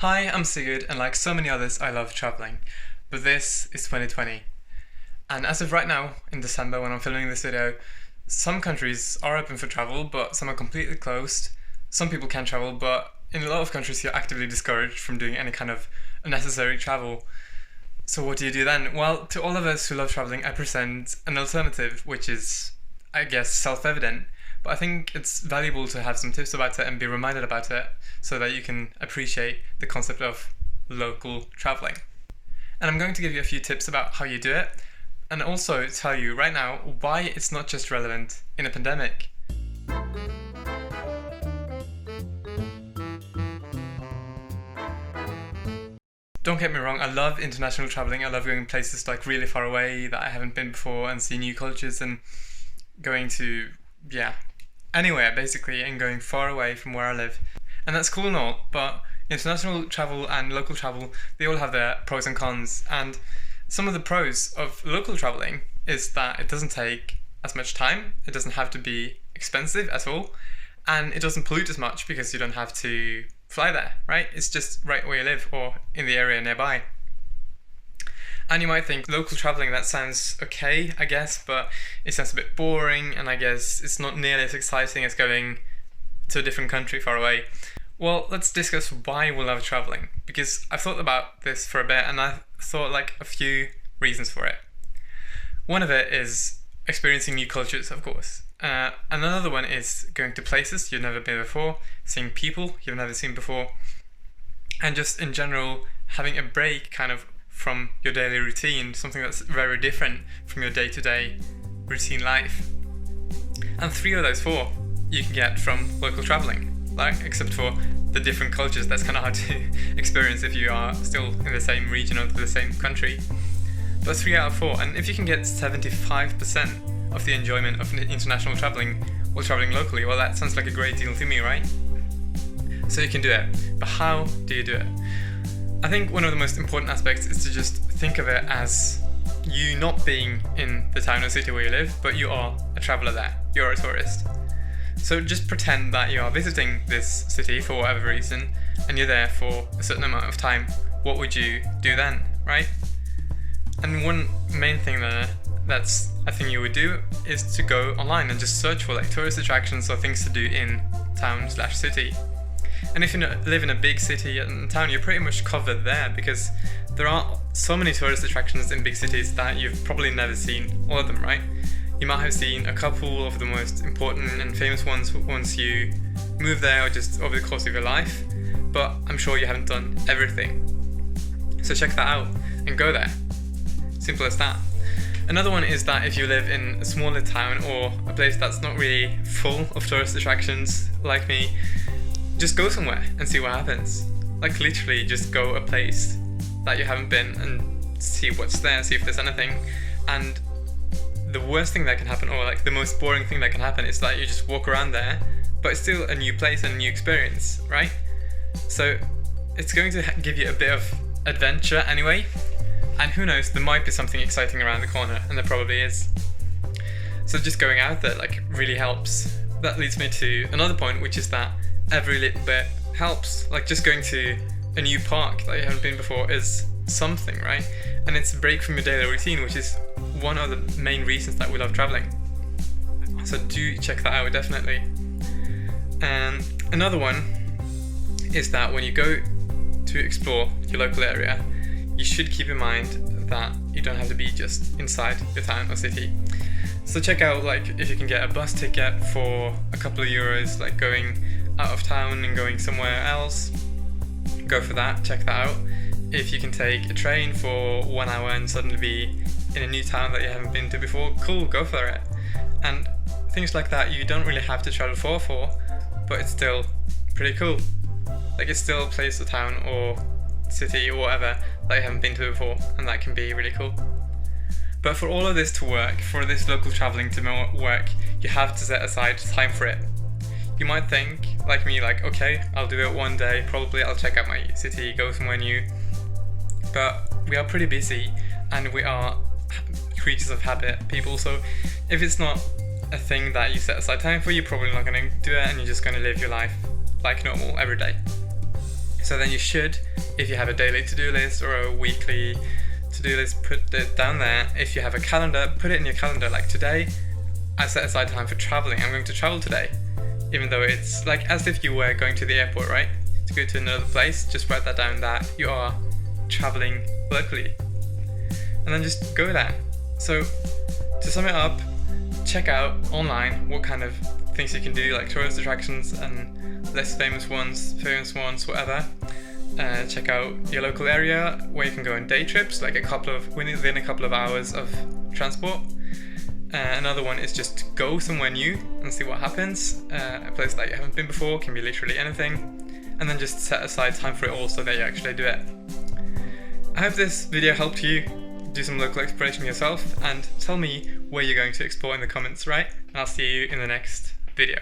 Hi, I'm Sigurd, and like so many others, I love traveling. But this is 2020. And as of right now, in December, when I'm filming this video, some countries are open for travel, but some are completely closed. Some people can travel, but in a lot of countries, you're actively discouraged from doing any kind of unnecessary travel. So, what do you do then? Well, to all of us who love traveling, I present an alternative, which is, I guess, self evident. But I think it's valuable to have some tips about it and be reminded about it so that you can appreciate the concept of local traveling. And I'm going to give you a few tips about how you do it and also tell you right now why it's not just relevant in a pandemic. Don't get me wrong, I love international traveling. I love going places like really far away that I haven't been before and see new cultures and going to, anywhere basically, and going far away from where I live. And that's cool and all, but international travel and local travel, they all have their pros and cons. And some of the pros of local traveling is that it doesn't take as much time, it doesn't have to be expensive at all, and it doesn't pollute as much because you don't have to fly there, right? It's just right where you live or in the area nearby. And you might think local traveling, that sounds okay, I guess, but it sounds a bit boring, and I guess it's not nearly as exciting as going to a different country far away. Well, let's discuss why we love traveling, because I've thought about this for a bit and I thought like a few reasons for it. One of it is experiencing new cultures, of course. Another one is going to places you've never been before, seeing people you've never seen before, and just in general having a break kind of from your daily routine, something that's very different from your day-to-day routine life. And 3 of those 4 you can get from local traveling, like except for the different cultures. That's kind of hard to experience if you are still in the same region or the same country. But 3 out of 4, and if you can get 75% of the enjoyment of international traveling while traveling locally, well, that sounds like a great deal to me, right? So you can do it, but how do you do it? I think one of the most important aspects is to just think of it as you not being in the town or city where you live, but you are a traveller there. You're a tourist. So just pretend that you are visiting this city for whatever reason, and you're there for a certain amount of time. What would you do then, right? And one main thing that's a thing you would do is to go online and just search for like tourist attractions or things to do in town/city. And if you live in a big city and town, you're pretty much covered there because there are so many tourist attractions in big cities that you've probably never seen all of them, right? You might have seen a couple of the most important and famous ones once you move there or just over the course of your life, but I'm sure you haven't done everything. So check that out and go there. Simple as that. Another one is that if you live in a smaller town or a place that's not really full of tourist attractions like me, just go somewhere and see what happens. Like literally just go a place that you haven't been and see what's there, see if there's anything. And the worst thing that can happen, or like the most boring thing that can happen, is that you just walk around there, but it's still a new place and a new experience, right? So it's going to give you a bit of adventure anyway. And who knows, there might be something exciting around the corner, and there probably is. So just going out there like really helps. That leads me to another point, which is that every little bit helps. Like just going to a new park that you haven't been before is something, right? And it's a break from your daily routine, which is one of the main reasons that we love traveling. So do check that out, definitely. And another one is that when you go to explore your local area, you should keep in mind that you don't have to be just inside your town or city. So check out like if you can get a bus ticket for a couple of euros, like going out of town and going somewhere else, go for that, check that out. If you can take a train for 1 hour and suddenly be in a new town that you haven't been to before, cool, go for it. And things like that you don't really have to travel far for, but it's still pretty cool. Like it's still a place or town or city or whatever that you haven't been to before, and that can be really cool. But for all of this to work, for this local traveling to work, you have to set aside time for it. You might think, like me, like, okay, I'll do it one day, probably I'll check out my city, go somewhere new. But we are pretty busy and we are creatures of habit, people, so if it's not a thing that you set aside time for, you're probably not going to do it and you're just going to live your life like normal every day. So then you should, if you have a daily to-do list or a weekly to-do list, put it down there. If you have a calendar, put it in your calendar. Like today, I set aside time for traveling. I'm going to travel today. Even though it's like as if you were going to the airport, right? To go to another place, just write that down that you are traveling locally. And then just go there. So to sum it up, check out online what kind of things you can do, like tourist attractions and less famous ones, whatever. Check out your local area where you can go on day trips, like within a couple of hours of transport. Another one is just go somewhere new and see what happens. A place that you haven't been before can be literally anything. And then just set aside time for it all so that you actually do it. I hope this video helped you do some local exploration yourself, and tell me where you're going to explore in the comments, right? And I'll see you in the next video.